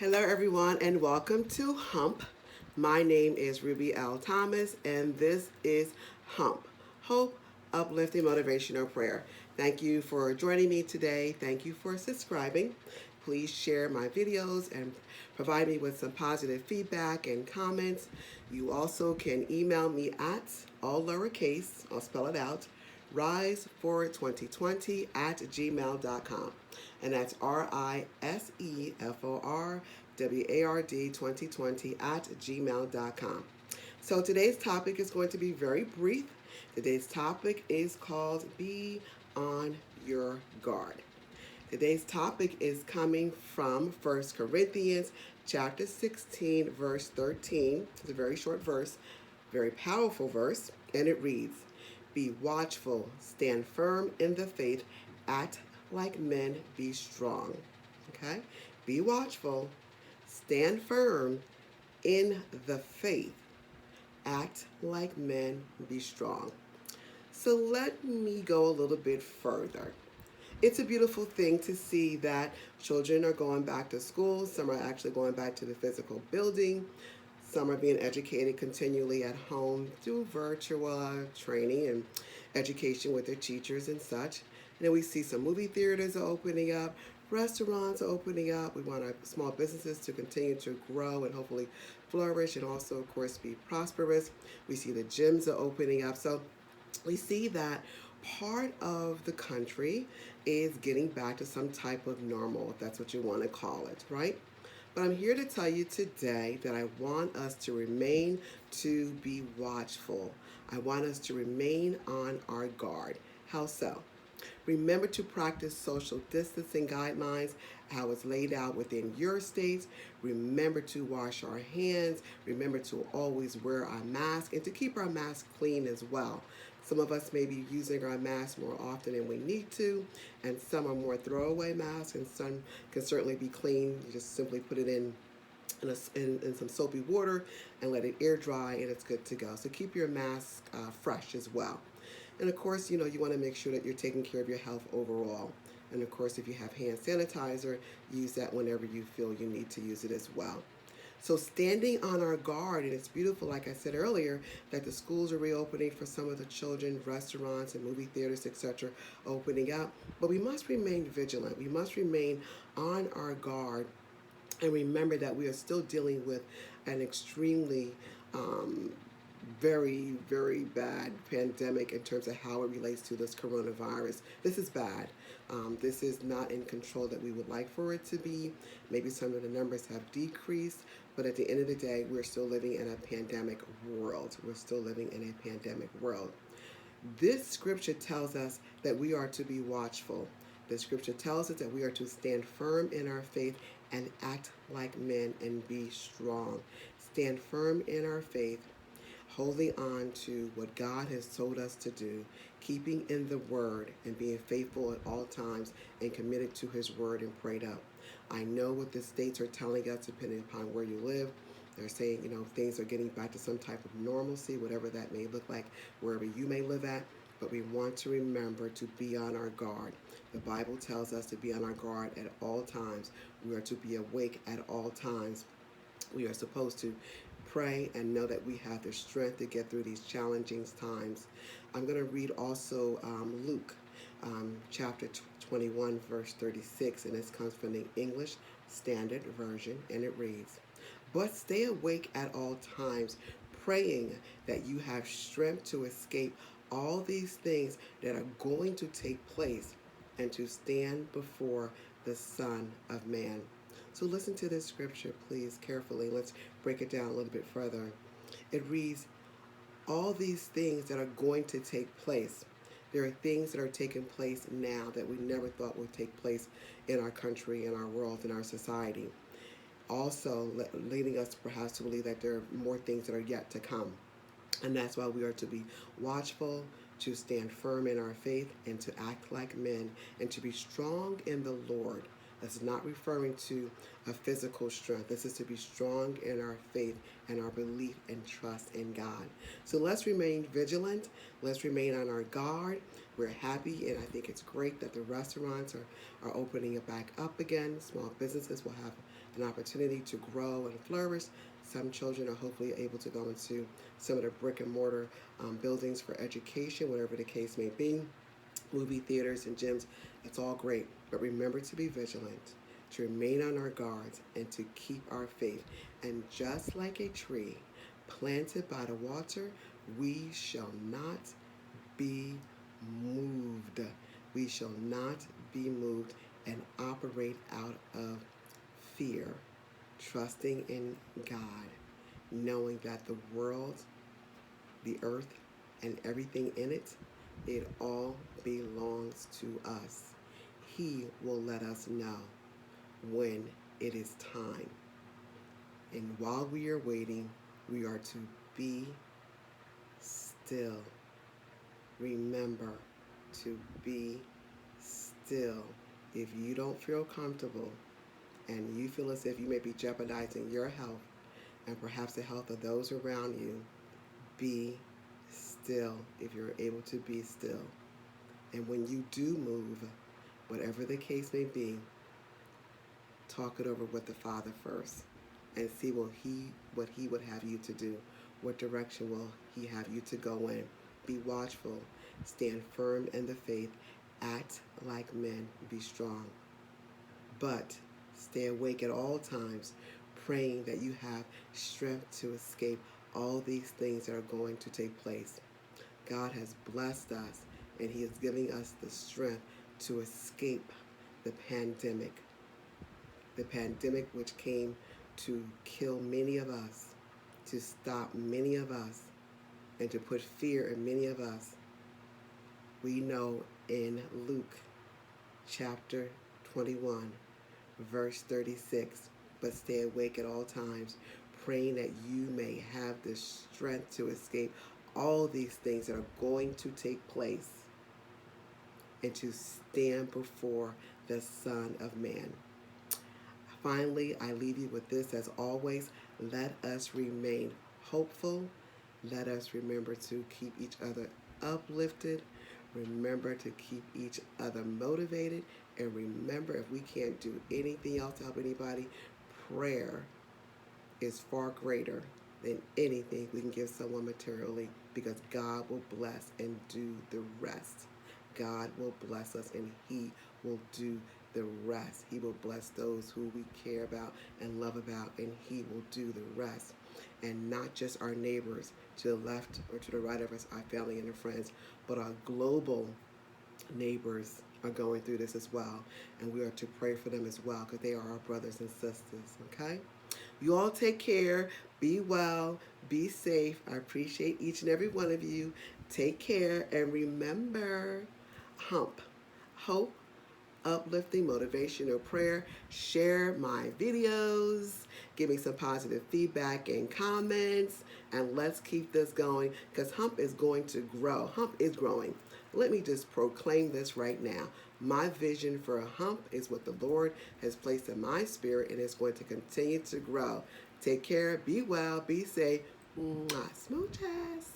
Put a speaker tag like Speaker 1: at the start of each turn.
Speaker 1: Hello, everyone, and welcome to Hump. My name is Ruby L. Thomas, and this is Hump Hope, Uplifting, Motivational Prayer. Thank you for joining me today. Thank you for subscribing. Please share my videos and provide me with some positive feedback and comments. You also can email me at all lowercase, I'll spell it out, risefor2020 at gmail.com. And that's RISEFORWARD 2020 at gmail.com. So today's topic is going to be very brief. Today's topic is called Be on Your Guard. Today's topic is coming from 1 Corinthians chapter 16, verse 13. It's a very short verse, very powerful verse, and it reads, Be watchful, stand firm in the faith, act like men, be strong. Okay? Be watchful, stand firm in the faith, act like men, be strong. So let me go a little bit further. It's a beautiful thing to see that children are going back to school. Some are actually going back to the physical building. Some are being educated continually at home through virtual training and education with their teachers and such. And then we see some movie theaters are opening up, restaurants are opening up. We want our small businesses to continue to grow and hopefully flourish and also, of course, be prosperous. We see the gyms are opening up. So we see that part of the country is getting back to some type of normal, if that's what you want to call it, right? But I'm here to tell you today that I want us to remain to be watchful. I want us to remain on our guard. How so? Remember to practice social distancing guidelines, how it's laid out within your states. Remember to wash our hands. Remember to always wear our mask and to keep our mask clean as well. Some of us may be using our masks more often than we need to, and some are more throwaway masks, and some can certainly be clean. You just simply put it in some soapy water and let it air dry, and it's good to go. So keep your mask fresh as well. And of course, you want to make sure that you're taking care of your health overall. And of course, if you have hand sanitizer, use that whenever you feel you need to use it as well. So standing on our guard, and it's beautiful, like I said earlier, that the schools are reopening for some of the children, restaurants and movie theaters, etc., opening up. But we must remain vigilant. We must remain on our guard and remember that we are still dealing with an extremely very, very bad pandemic in terms of how it relates to this coronavirus. This is bad. This is not in control that we would like for it to be. Maybe some of the numbers have decreased, but at the end of the day, we're still living in a pandemic world. We're still living in a pandemic world. This scripture tells us that we are to be watchful. The scripture tells us that we are to stand firm in our faith and act like men and be strong. Stand firm in our faith, holding on to what God has told us to do, keeping in the word and being faithful at all times and committed to his word and prayed up. I know what the states are telling us depending upon where you live. They're saying, things are getting back to some type of normalcy, whatever that may look like, wherever you may live at. But we want to remember to be on our guard. The Bible tells us to be on our guard at all times. We are to be awake at all times. We are supposed to pray and know that we have the strength to get through these challenging times. I'm going to read also Luke chapter 21, verse 36, and this comes from the English Standard Version, and it reads, But stay awake at all times, praying that you have strength to escape all these things that are going to take place and to stand before the Son of Man. So listen to this scripture, please, carefully. Let's break it down a little bit further. It reads, all these things that are going to take place. There are things that are taking place now that we never thought would take place in our country, in our world, in our society. Also leading us perhaps to believe that there are more things that are yet to come. And that's why we are to be watchful, to stand firm in our faith, and to act like men, and to be strong in the Lord. This is not referring to a physical strength. This is to be strong in our faith and our belief and trust in God. So let's remain vigilant. Let's remain on our guard. We're happy, and I think it's great that the restaurants are opening it back up again. Small businesses will have an opportunity to grow and flourish. Some children are hopefully able to go into some of the brick and mortar buildings for education, whatever the case may be. Movie theaters and gyms, it's all great. But remember to be vigilant, to remain on our guards, and to keep our faith. And just like a tree planted by the water, we shall not be moved. We shall not be moved and operate out of fear, trusting in God, knowing that the world, the earth, and everything in it, it all belongs to us. He will let us know when it is time. And while we are waiting, we are to be still. Remember to be still. If you don't feel comfortable and you feel as if you may be jeopardizing your health and perhaps the health of those around you, be still if you're able to be still. And when you do move, whatever the case may be, talk it over with the Father first and see what he would have you to do. What direction will he have you to go in? Be watchful, stand firm in the faith, act like men, be strong. But stay awake at all times, praying that you have strength to escape all these things that are going to take place. God has blessed us, and he is giving us the strength to escape the pandemic which came to kill many of us, to stop many of us, and to put fear in many of us. We know in Luke chapter 21, verse 36, but stay awake at all times, praying that you may have the strength to escape all these things that are going to take place and to stand before the Son of Man. Finally, I leave you with this as always. Let us remain hopeful. Let us remember to keep each other uplifted. Remember to keep each other motivated. And remember, if we can't do anything else to help anybody, prayer is far greater than anything we can give someone materially, because God will bless and do the rest. God will bless us and he will do the rest. He will bless those who we care about and love about, and he will do the rest. And not just our neighbors to the left or to the right of us, our family and our friends, but our global neighbors are going through this as well. And we are to pray for them as well, because they are our brothers and sisters, okay? You all take care. Be well. Be safe. I appreciate each and every one of you. Take care. And remember, HUMP. Hope, uplifting, motivational prayer. Share my videos. Give me some positive feedback and comments. And let's keep this going, because HUMP is going to grow. HUMP is growing. Let me just proclaim this right now. My vision for a HUMP is what the Lord has placed in my spirit, and it's going to continue to grow. Take care, be well, be safe. Mwah. Smooches.